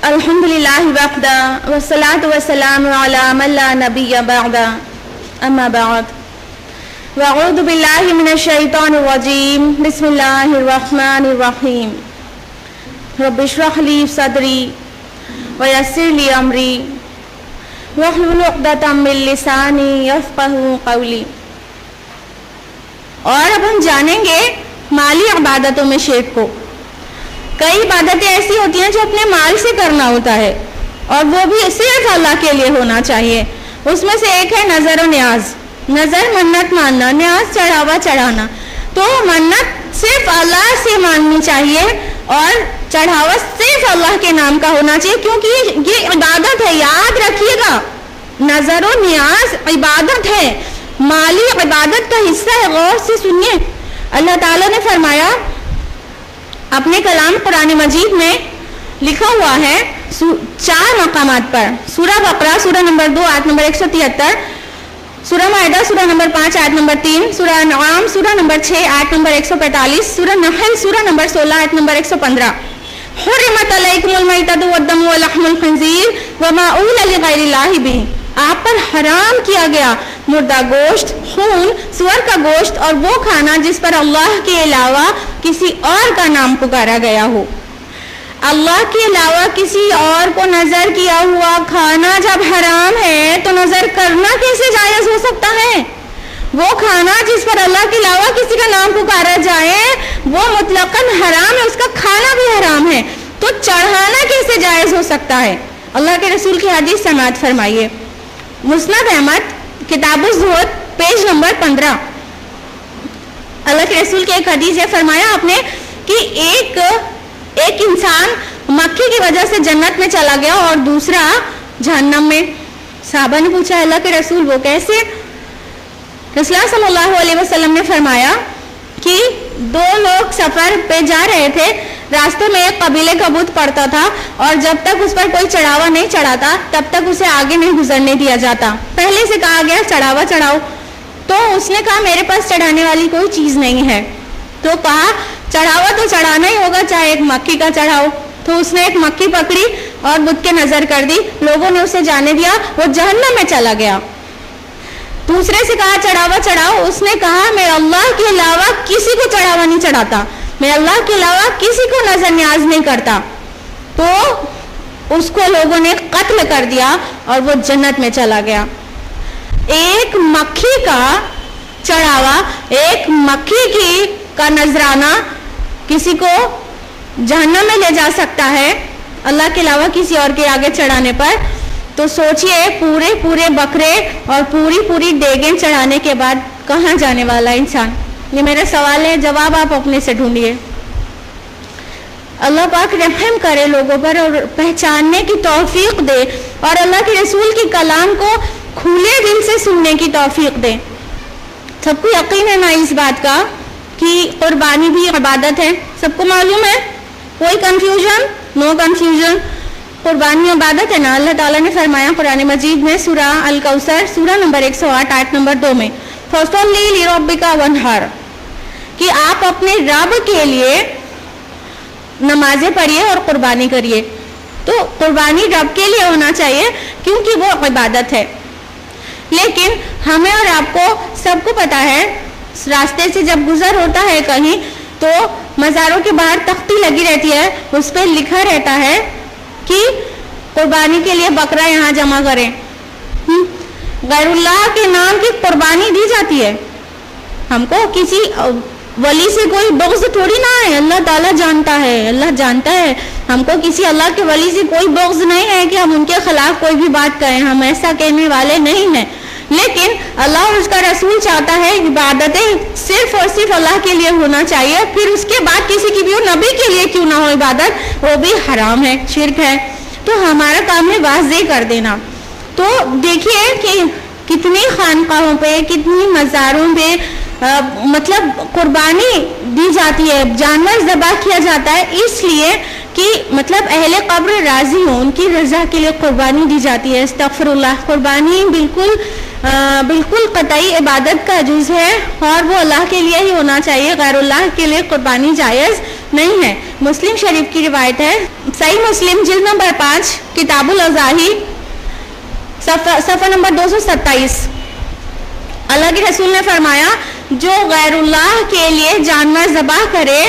الحمد للہ وحدہ والصلاة والسلام علی من لا نبی بعدہ اما بعد واعوذ باللہ من الشیطان الرجیم بسم اللہ الرحمن الرحیم رب اشرح لی صدری ویسر لی امری واحلل عقدۃ من لسانی یفقہوا قولی. اور اب ہم جانیں گے مالی عبادتوں میں شرک کو. کئی عبادتیں ایسی ہوتی ہیں جو اپنے مال سے کرنا ہوتا ہے اور وہ بھی صرف اللہ کے لیے ہونا چاہیے. اس میں سے ایک ہے نظر و نیاز. نظر منت ماننا, نیاز چڑھاوا چڑھانا. تو منت صرف اللہ سے ماننی چاہیے اور چڑھاوا صرف اللہ کے نام کا ہونا چاہیے, کیونکہ یہ عبادت ہے. یاد رکھیے گا, نظر و نیاز عبادت ہے, مالی عبادت کا حصہ ہے. غور سے سنیے, اللہ تعالیٰ نے فرمایا اپنے کلام قرآن مجید میں لکھا ہوا ہے 4 مقامات پر. سورہ بقرہ سورہ نمبر 2 آیت نمبر 173, سورہ مائدہ سورہ نمبر 5 آیت نمبر 3, سورہ انعام سورہ نمبر 6 آیت نمبر 145, سورہ نحل سورہ نمبر 16 آیت نمبر 115. حرمت علیکم المیتۃ والدم ولحم الخنزیر وما اہل لغیر اللہ بہ. آپ پر حرام کیا گیا مردہ گوشت, خون, سور کا گوشت اور وہ کھانا جس پر اللہ کے علاوہ کسی اور کا نام پکارا گیا ہو. اللہ کے علاوہ کسی اور کو نظر کیا ہوا کھانا جب حرام ہے تو نظر کرنا کیسے جائز ہو سکتا ہے؟ وہ کھانا جس پر اللہ کے علاوہ کسی کا نام پکارا جائے وہ مطلقاً حرام ہے, اس کا کھانا بھی حرام ہے, تو چڑھانا کیسے جائز ہو سکتا ہے؟ اللہ کے رسول کی حدیث سماعت فرمائیے. مسند احمد کتاب الزہد پیج نمبر 15. اللہ کے رسول کی ایک حدیث ہے, فرمایا آپ نے کہ ایک انسان مکھی کی وجہ سے جنت میں چلا گیا اور دوسرا جہنم میں. صحابہ نے پوچھا اللہ کے رسول وہ کیسے؟ رسول اللہ صلی اللہ علیہ وسلم نے فرمایا کہ 2 لوگ سفر پہ جا رہے تھے, راستے میں ایک قبیلے کا بت پڑتا تھا اور جب تک اس پر کوئی چڑھاوا نہیں چڑھاتا تب تک اسے آگے نہیں گزرنے دیا جاتا. پہلے سے کہا گیا چڑھاوا چڑھاؤ, تو اس نے کہا میرے پاس چڑھانے والی کوئی چیز نہیں ہے. تو کہا چڑھاوا تو چڑھانا ہی ہوگا, چاہے ایک مکھی کا چڑھاؤ. تو اس نے ایک مکھی پکڑی اور بت کے نظر کر دی, لوگوں نے اسے جانے دیا, وہ جہنم میں چلا گیا. دوسرے سے کہا چڑھاوا چڑھاؤ, اس نے کہا میں اللہ کے علاوہ کسی کو چڑھاوا نہیں چڑھاتا, میں اللہ کے علاوہ کسی کو نظر نیاز نہیں کرتا. تو اس کو لوگوں نے قتل کر دیا اور وہ جنت میں چلا گیا. ایک مکھی کا چڑھاوا, ایک مکھی کا نذرانہ کسی کو جہنم میں لے جا سکتا ہے اللہ کے علاوہ کسی اور کے آگے چڑھانے پر. تو سوچئے پورے بکرے اور پوری دیگیں چڑھانے کے بعد کہاں جانے والا انسان؟ یہ میرا سوال ہے, جواب آپ اپنے سے ڈھونڈیے. اللہ پاک رحم کرے لوگوں پر اور پہچاننے کی توفیق دے, اور اللہ کے رسول کی کلام کو کھلے دل سے سننے کی توفیق دے. سب کو یقین ہے نا اس بات کا کہ قربانی بھی عبادت ہے؟ سب کو معلوم ہے, کوئی کنفیوژن؟ نو کنفیوژن. قربانی عبادت ہے نا. اللہ تعالیٰ نے فرمایا قرآن مجید میں سورہ الکوثر سورہ نمبر 108 آیت نمبر 2 میں فَصَلِّ لِرَبِّكَ وَانْحَرْ, کہ آپ اپنے رب کے لیے نمازیں پڑھیے اور قربانی کریے. تو قربانی رب کے لیے ہونا چاہیے کیونکہ وہ عبادت ہے. لیکن ہمیں اور آپ کو سب کو پتا ہے, راستے سے جب گزر ہوتا ہے کہیں تو مزاروں کے باہر تختی لگی رہتی ہے, اس پہ لکھا رہتا ہے کہ قربانی کے لیے بکرا یہاں جمع کریں. غیر اللہ کے نام کی قربانی دی جاتی ہے. ہم کو کسی ولی سے کوئی بغض تھوڑی نہ ہے, اللہ تعالیٰ جانتا ہے, اللہ جانتا ہے. ہم کو کسی اللہ کے ولی سے کوئی بغض نہیں ہے کہ ہم ان کے خلاف کوئی بھی بات کہیں, ہم ایسا کہنے والے نہیں ہیں. لیکن اللہ اور اس کا رسول چاہتا ہے عبادتیں صرف اور صرف اللہ کے لیے ہونا چاہیے. پھر اس کے بعد کسی کی بھی ہو, نبی کے لیے کیوں نہ ہو عبادت, وہ بھی حرام ہے, شرک ہے. تو ہمارا کام ہے واضح کر دینا. تو دیکھیے کہ کتنی خانقاہوں پہ, کتنی مزاروں پہ مطلب قربانی دی جاتی ہے, جانور ذبح کیا جاتا ہے اس لیے کہ مطلب اہل قبر راضی ہوں, ان کی رضا کے لیے قربانی دی جاتی ہے. استغفر اللہ. قربانی بالکل قطعی عبادت کا جز ہے اور وہ اللہ کے لیے ہی ہونا چاہیے, غیر اللہ کے لیے قربانی جائز نہیں ہے. مسلم شریف کی روایت ہے, صحیح مسلم جلد نمبر 5 کتاب الاضاحی صفحہ نمبر 227. اللہ کے رسول نے فرمایا جو غیر اللہ کے لیے جانور ذبح کرے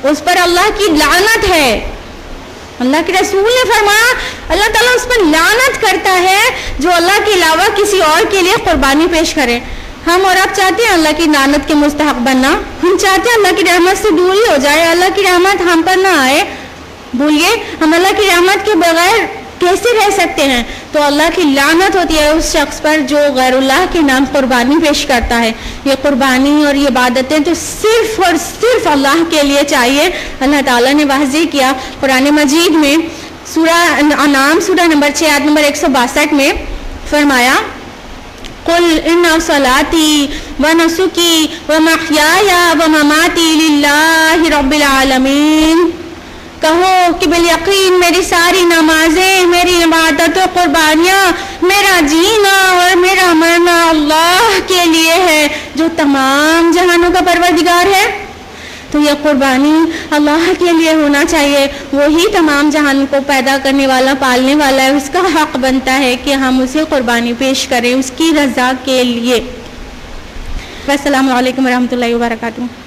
اس پر اللہ کی لعنت ہے. اللہ کے رسول نے فرمایا اللہ تعالیٰ اس پر لعنت کرتا ہے جو اللہ کے علاوہ کسی اور کے لیے قربانی پیش کرے. ہم اور آپ چاہتے ہیں اللہ کی لعنت کے مستحق بننا, ہم چاہتے ہیں اللہ کی رحمت سے دوری ہو جائے, اللہ کی رحمت ہم پر نہ آئے. بولیے ہم اللہ کی رحمت کے بغیر کیسے رہ سکتے ہیں؟ تو اللہ کی لعنت ہوتی ہے اس شخص پر جو غیر اللہ کے نام قربانی پیش کرتا ہے. یہ قربانی اور یہ عبادتیں تو صرف اور صرف اللہ کے لیے چاہیے. اللہ تعالیٰ نے واضح کیا قرآن مجید میں سورہ انعام سورہ نمبر 6 آیت نمبر 162 میں فرمایا قل ان صلاتی ونسکی ومحیای ومماتی للہ رب العالمین. کہو کہ بالیقین میری ساری نمازیں, میری عبادت و قربانیاں, میرا جینا اور میرا مرنا اللہ کے لیے ہے جو تمام جہانوں کا پروردگار ہے. تو یہ قربانی اللہ کے لیے ہونا چاہیے, وہی تمام جہان کو پیدا کرنے والا پالنے والا ہے, اس کا حق بنتا ہے کہ ہم اسے قربانی پیش کریں اس کی رضا کے لیے. السلام علیکم ورحمۃ اللہ وبرکاتہ.